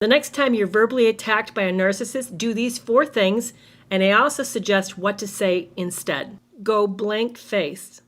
The next time you're verbally attacked by a narcissist, do these 4 things, and I also suggest what to say instead. Go blank-faced.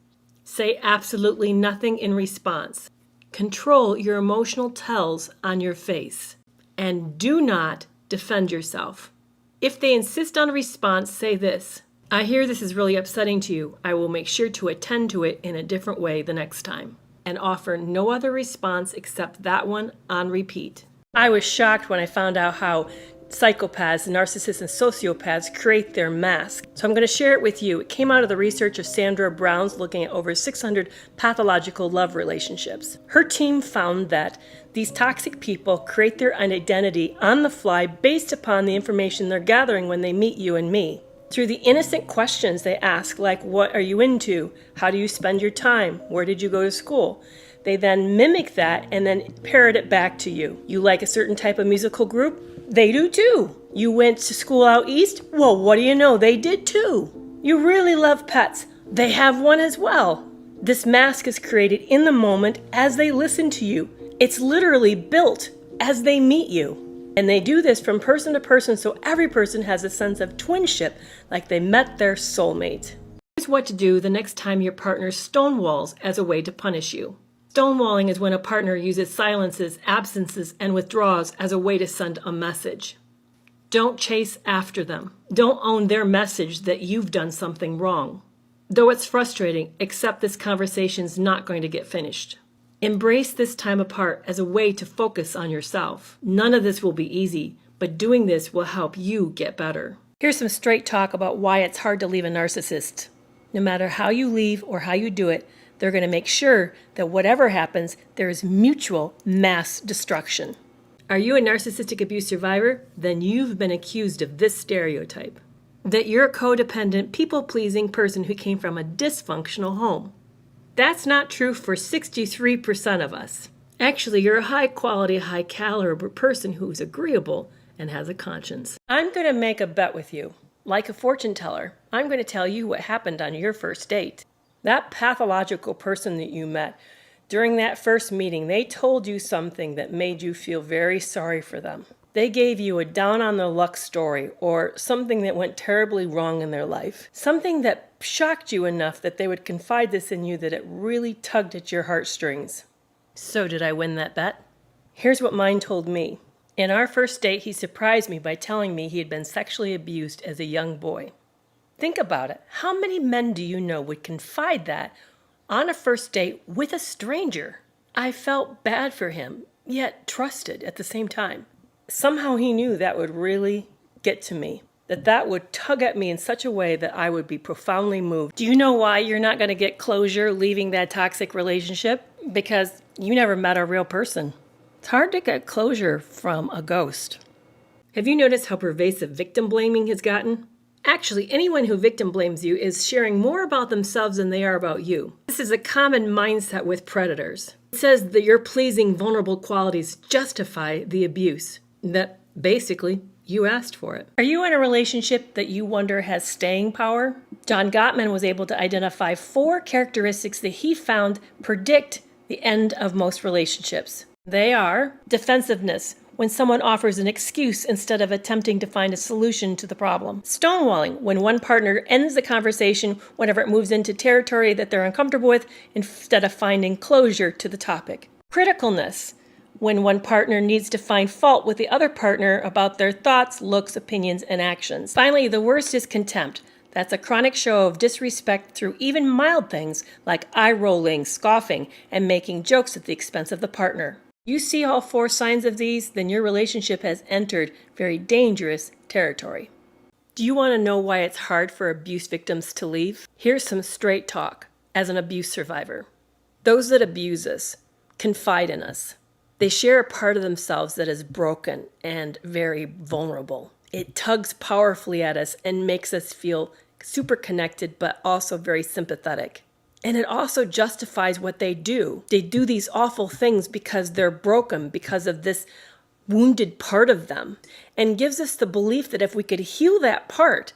Say absolutely nothing in response. Control your emotional tells on your face. And do not defend yourself. If they insist on a response, say this: I hear this is really upsetting to you. I will make sure to attend to it in a different way the next time. And offer no other response except that one on repeat. I was shocked when I found out how psychopaths, narcissists, and sociopaths create their mask. So I'm going to share it with you. It came out of the research of Sandra Brown's looking at over 600 pathological love relationships. Her team found that these toxic people create their identity on the fly based upon the information they're gathering when they meet you and me. Through the innocent questions they ask, like, what are you into? How do you spend your time? Where did you go to school? They then mimic that and then parrot it back to you. You like a certain type of musical group? They do too. You went to school out east? Well, what do you know? They did too. You really love pets? They have one as well. This mask is created in the moment as they listen to you. It's literally built as they meet you. And they do this from person to person, so every person has a sense of twinship, like they met their soulmate. Here's what to do the next time your partner stonewalls as a way to punish you. Stonewalling is when a partner uses silences, absences, and withdraws as a way to send a message. Don't chase after them. Don't own their message that you've done something wrong. Though it's frustrating, accept this conversation's not going to get finished. Embrace this time apart as a way to focus on yourself. None of this will be easy, but doing this will help you get better. Here's some straight talk about why it's hard to leave a narcissist. No matter how you leave or how you do it, they're going to make sure that whatever happens, there is mutual mass destruction. Are you a narcissistic abuse survivor? Then you've been accused of this stereotype: that you're a codependent, people-pleasing person who came from a dysfunctional home. That's not true for 63% of us. Actually, you're a high-quality, high-caliber person who's agreeable and has a conscience. I'm going to make a bet with you. Like a fortune teller, I'm going to tell you what happened on your first date. That pathological person that you met, during that first meeting, they told you something that made you feel very sorry for them. They gave you a down-on-the-luck story or something that went terribly wrong in their life. Something that shocked you enough that they would confide this in you that it really tugged at your heartstrings. So did I win that bet? Here's what mine told me. In our first date, he surprised me by telling me he had been sexually abused as a young boy. Think about it. How many men do you know would confide that on a first date with a stranger? I felt bad for him, yet trusted at the same time. Somehow he knew that would really get to me, that would tug at me in such a way that I would be profoundly moved. Do you know why you're not going to get closure leaving that toxic relationship? Because you never met a real person. It's hard to get closure from a ghost. Have you noticed how pervasive victim blaming has gotten? Actually, anyone who victim blames you is sharing more about themselves than they are about you. This is a common mindset with predators. It says that your pleasing, vulnerable qualities justify the abuse. That basically, you asked for it. Are you in a relationship that you wonder has staying power? John Gottman was able to identify 4 characteristics that he found predict the end of most relationships. They are defensiveness, when someone offers an excuse instead of attempting to find a solution to the problem. Stonewalling, when one partner ends the conversation whenever it moves into territory that they're uncomfortable with instead of finding closure to the topic. Criticalness, when one partner needs to find fault with the other partner about their thoughts, looks, opinions, and actions. Finally, the worst is contempt. That's a chronic show of disrespect through even mild things like eye-rolling, scoffing, and making jokes at the expense of the partner. You see all 4 signs of these, then your relationship has entered very dangerous territory. Do you want to know why it's hard for abuse victims to leave? Here's some straight talk as an abuse survivor. Those that abuse us confide in us. They share a part of themselves that is broken and very vulnerable. It tugs powerfully at us and makes us feel super connected, but also very sympathetic. And it also justifies what they do. They do these awful things because they're broken, because of this wounded part of them, and gives us the belief that if we could heal that part,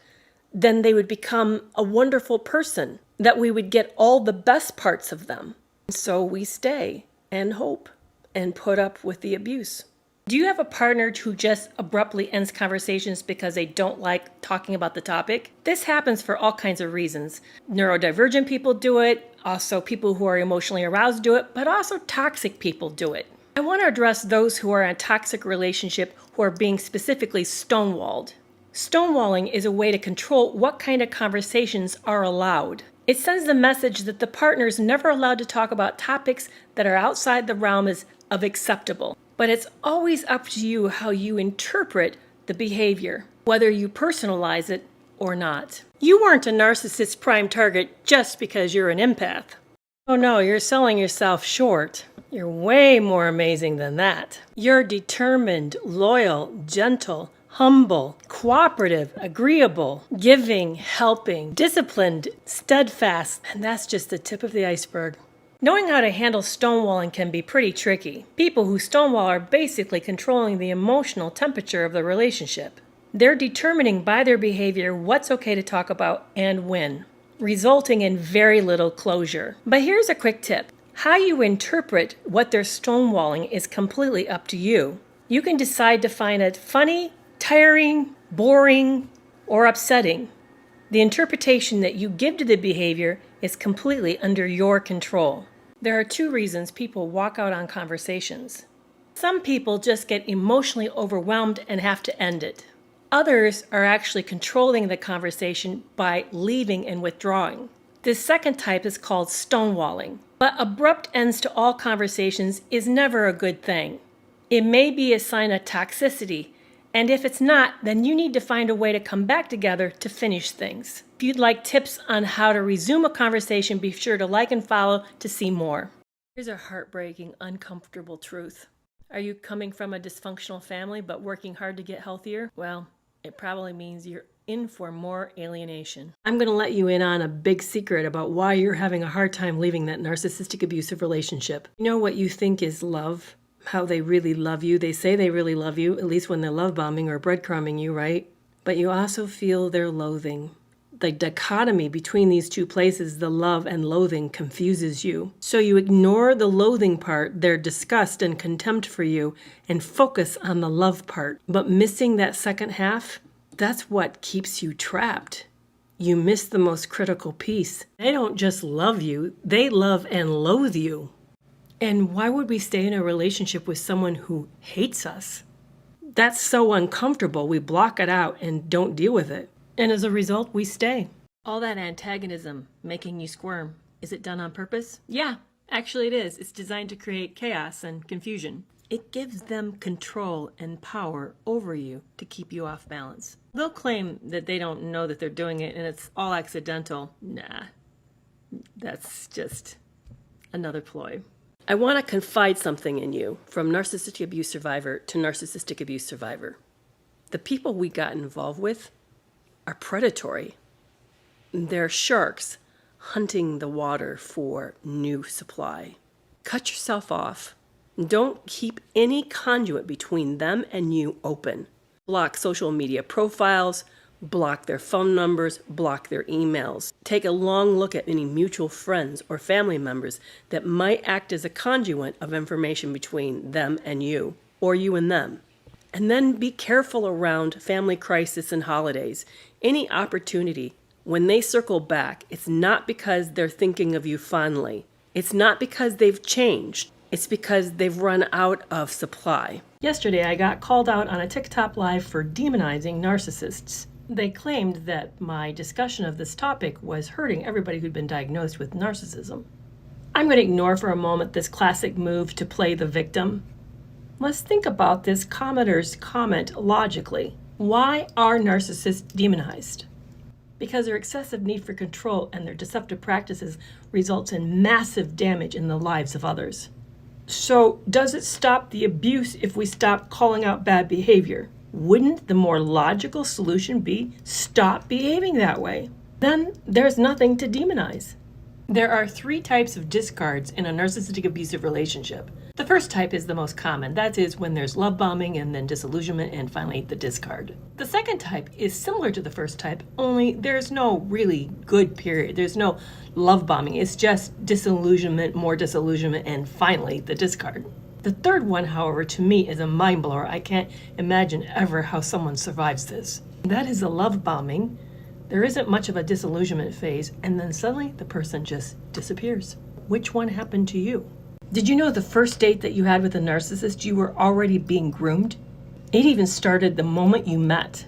then they would become a wonderful person, that we would get all the best parts of them. So we stay and hope and put up with the abuse. Do you have a partner who just abruptly ends conversations because they don't like talking about the topic? This happens for all kinds of reasons. Neurodivergent people do it, also people who are emotionally aroused do it, but also toxic people do it. I want to address those who are in a toxic relationship who are being specifically stonewalled. Stonewalling is a way to control what kind of conversations are allowed. It sends the message that the partner is never allowed to talk about topics that are outside the realm of acceptable. But it's always up to you how you interpret the behavior, whether you personalize it or not. You weren't a narcissist's prime target just because you're an empath. Oh no, you're selling yourself short. You're way more amazing than that. You're determined, loyal, gentle, humble, cooperative, agreeable, giving, helping, disciplined, steadfast, and that's just the tip of the iceberg. Knowing how to handle stonewalling can be pretty tricky. People who stonewall are basically controlling the emotional temperature of the relationship. They're determining by their behavior what's okay to talk about and when, resulting in very little closure. But here's a quick tip. How you interpret what they're stonewalling is completely up to you. You can decide to find it funny, tiring, boring, or upsetting. The interpretation that you give to the behavior is completely under your control. There are two reasons people walk out on conversations. Some people just get emotionally overwhelmed and have to end it. Others are actually controlling the conversation by leaving and withdrawing. This second type is called stonewalling. But abrupt ends to all conversations is never a good thing. It may be a sign of toxicity, and if it's not, then you need to find a way to come back together to finish things. If you'd like tips on how to resume a conversation, be sure to like and follow to see more. Here's a heartbreaking, uncomfortable truth. Are you coming from a dysfunctional family but working hard to get healthier? Well, it probably means you're in for more alienation. I'm going to let you in on a big secret about why you're having a hard time leaving that narcissistic abusive relationship. You know what you think is love? How they really love you. They say they really love you, at least when they're love bombing or breadcrumbing you, right? But you also feel their loathing. The dichotomy between these two places, the love and loathing, confuses you. So you ignore the loathing part, their disgust and contempt for you, and focus on the love part. But missing that second half, that's what keeps you trapped. You miss the most critical piece. They don't just love you, they love and loathe you. And why would we stay in a relationship with someone who hates us? That's so uncomfortable, we block it out and don't deal with it. And as a result, we stay. All that antagonism making you squirm, is it done on purpose? Yeah, actually it is. It's designed to create chaos and confusion. It gives them control and power over you to keep you off balance. They'll claim that they don't know that they're doing it and it's all accidental. Nah, that's just another ploy. I want to confide something in you, from narcissistic abuse survivor to narcissistic abuse survivor. The people we got involved with are predatory. They're sharks hunting the water for new supply. Cut yourself off. Don't keep any conduit between them and you open. Block social media profiles, block their phone numbers, block their emails. Take a long look at any mutual friends or family members that might act as a conduit of information between them and you, or you and them. And then be careful around family crisis and holidays. Any opportunity, when they circle back, it's not because they're thinking of you fondly. It's not because they've changed. It's because they've run out of supply. Yesterday, I got called out on a TikTok live for demonizing narcissists. They claimed that my discussion of this topic was hurting everybody who'd been diagnosed with narcissism. I'm going to ignore for a moment this classic move to play the victim. Let's think about this commenter's comment logically. Why are narcissists demonized? Because their excessive need for control and their deceptive practices results in massive damage in the lives of others. So, does it stop the abuse if we stop calling out bad behavior? Wouldn't the more logical solution be stop behaving that way? Then there's nothing to demonize. There are 3 types of discards in a narcissistic abusive relationship. The first type is the most common. That is when there's love bombing and then disillusionment and finally the discard. The second type is similar to the first type, only there's no really good period. There's no love bombing. It's just disillusionment, more disillusionment, and finally the discard. The third one, however, to me is a mind blower. I can't imagine ever how someone survives this. That is a love bombing. There isn't much of a disillusionment phase, and then suddenly the person just disappears. Which one happened to you? Did you know the first date that you had with a narcissist, you were already being groomed? It even started the moment you met.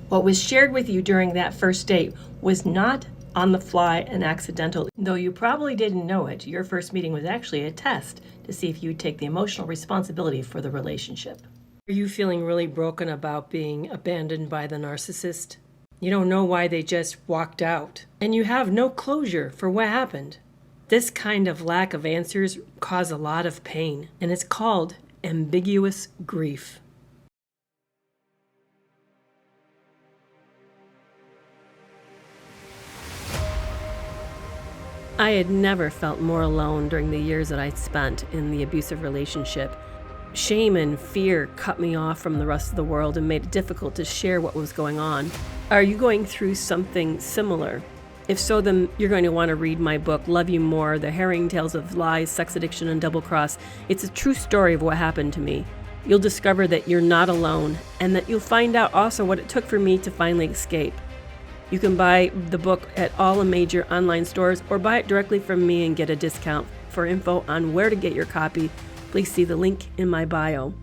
What was shared with you during that first date was not on the fly and accidental. Though you probably didn't know it, your first meeting was actually a test to see if you would take the emotional responsibility for the relationship. Are you feeling really broken about being abandoned by the narcissist? You don't know why they just walked out, and you have no closure for what happened. This kind of lack of answers cause a lot of pain, and it's called ambiguous grief. I had never felt more alone during the years that I'd spent in the abusive relationship. Shame and fear cut me off from the rest of the world and made it difficult to share what was going on. Are you going through something similar? If so, then you're going to want to read my book, Love You More, The Harrowing Tales of Lies, Sex Addiction, and Double Cross. It's a true story of what happened to me. You'll discover that you're not alone, and that you'll find out also what it took for me to finally escape. You can buy the book at all the major online stores or buy it directly from me and get a discount. For info on where to get your copy, please see the link in my bio.